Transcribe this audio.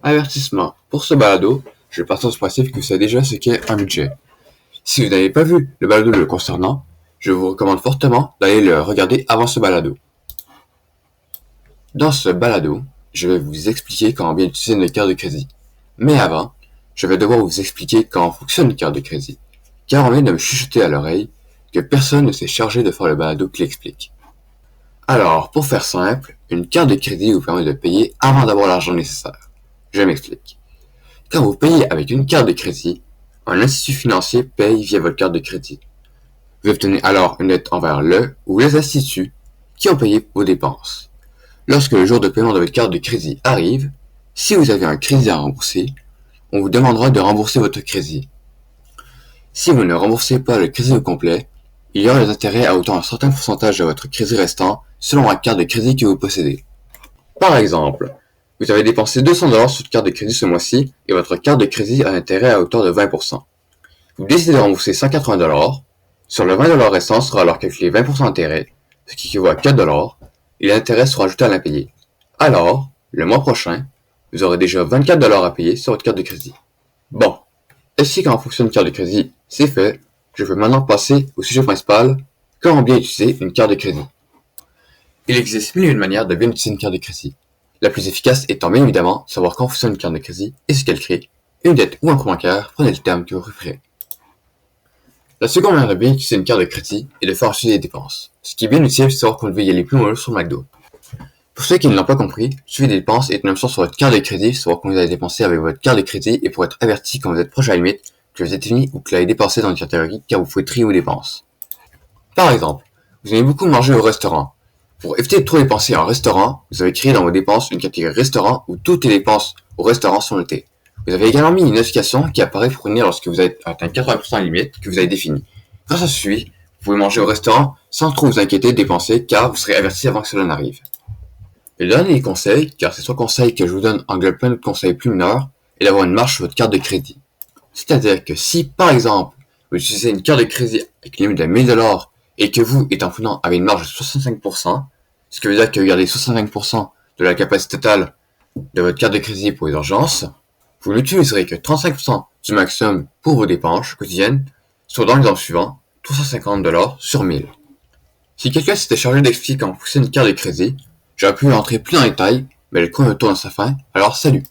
Avertissement. Pour ce balado, je pars du principe que vous savez déjà ce qu'est un budget. Si vous n'avez pas vu le balado le concernant, je vous recommande fortement d'aller le regarder avant ce balado. Dans ce balado, je vais vous expliquer comment bien utiliser une carte de crédit. Mais avant, je vais devoir vous expliquer comment fonctionne une carte de crédit, car on vient de me chuchoter à l'oreille que personne ne s'est chargé de faire le balado qui l'explique. Alors, pour faire simple, une carte de crédit vous permet de payer avant d'avoir l'argent nécessaire. Je m'explique. Quand vous payez avec une carte de crédit, un institut financier paye via votre carte de crédit. Vous obtenez alors une dette envers le ou les instituts qui ont payé vos dépenses. Lorsque le jour de paiement de votre carte de crédit arrive, si vous avez un crédit à rembourser, on vous demandera de rembourser votre crédit. Si vous ne remboursez pas le crédit au complet, il y aura des intérêts à hauteur d'un certain pourcentage de votre crédit restant selon la carte de crédit que vous possédez. Par exemple, vous avez dépensé 200$ sur votre carte de crédit ce mois-ci et votre carte de crédit a un intérêt à hauteur de 20%. Vous décidez de rembourser 180$, sur le 20$ restant sera alors calculé 20% d'intérêt, ce qui équivaut à 4$, et l'intérêt sera ajouté à l'impayé. Alors, le mois prochain, vous aurez déjà 24$ à payer sur votre carte de crédit. Bon, ainsi comment fonctionne une carte de crédit, c'est fait. Je peux maintenant passer au sujet principal, comment bien utiliser une carte de crédit. Il existe mille et une manières de bien utiliser une carte de crédit. La plus efficace étant bien évidemment savoir comment fonctionne une carte de crédit et ce qu'elle crée. Une dette ou un prêt bancaire, prenez le terme que vous préférez. La seconde manière de bien utiliser une carte de crédit est de faire suivre des dépenses. Ce qui est bien utile, c'est savoir qu'on devait y aller plus loin sur McDo. Pour ceux qui ne l'ont pas compris, suivre des dépenses est une option sur votre carte de crédit, savoir combien vous avez dépensé avec votre carte de crédit et pour être averti quand vous êtes proche à la limite, que vous êtes fini ou que vous l'avez dépensé dans une catégorie car vous pouvez trier vos dépenses. Par exemple, vous aimez beaucoup manger au restaurant. Pour éviter de trop dépenser en restaurant, vous avez créé dans vos dépenses une catégorie restaurant où toutes les dépenses au restaurant sont notées. Vous avez également mis une notification qui apparaît pour prévenir lorsque vous avez atteint 80% limite que vous avez défini. Grâce à ceci, vous pouvez manger au restaurant sans trop vous inquiéter de dépenser car vous serez averti avant que cela n'arrive. Le dernier conseil, car ces 3 conseils que je vous donne englobent plein d'autres conseils plus mineurs, est d'avoir une marge sur votre carte de crédit. C'est-à-dire que si, par exemple, vous utilisez une carte de crédit avec une limite de 1000$ et que vous, étant prudent, avez une marge de 65%, ce qui veut dire que vous gardez 65% de la capacité totale de votre carte de crédit pour les urgences, vous n'utiliserez que 35% du maximum pour vos dépenses quotidiennes, soit dans l'exemple suivant, 350$ sur 1000. Si quelqu'un s'était chargé d'expliquer comment fonctionne une carte de crédit, j'aurais pu entrer plus en détail, mais le cours tourne à sa fin, alors salut!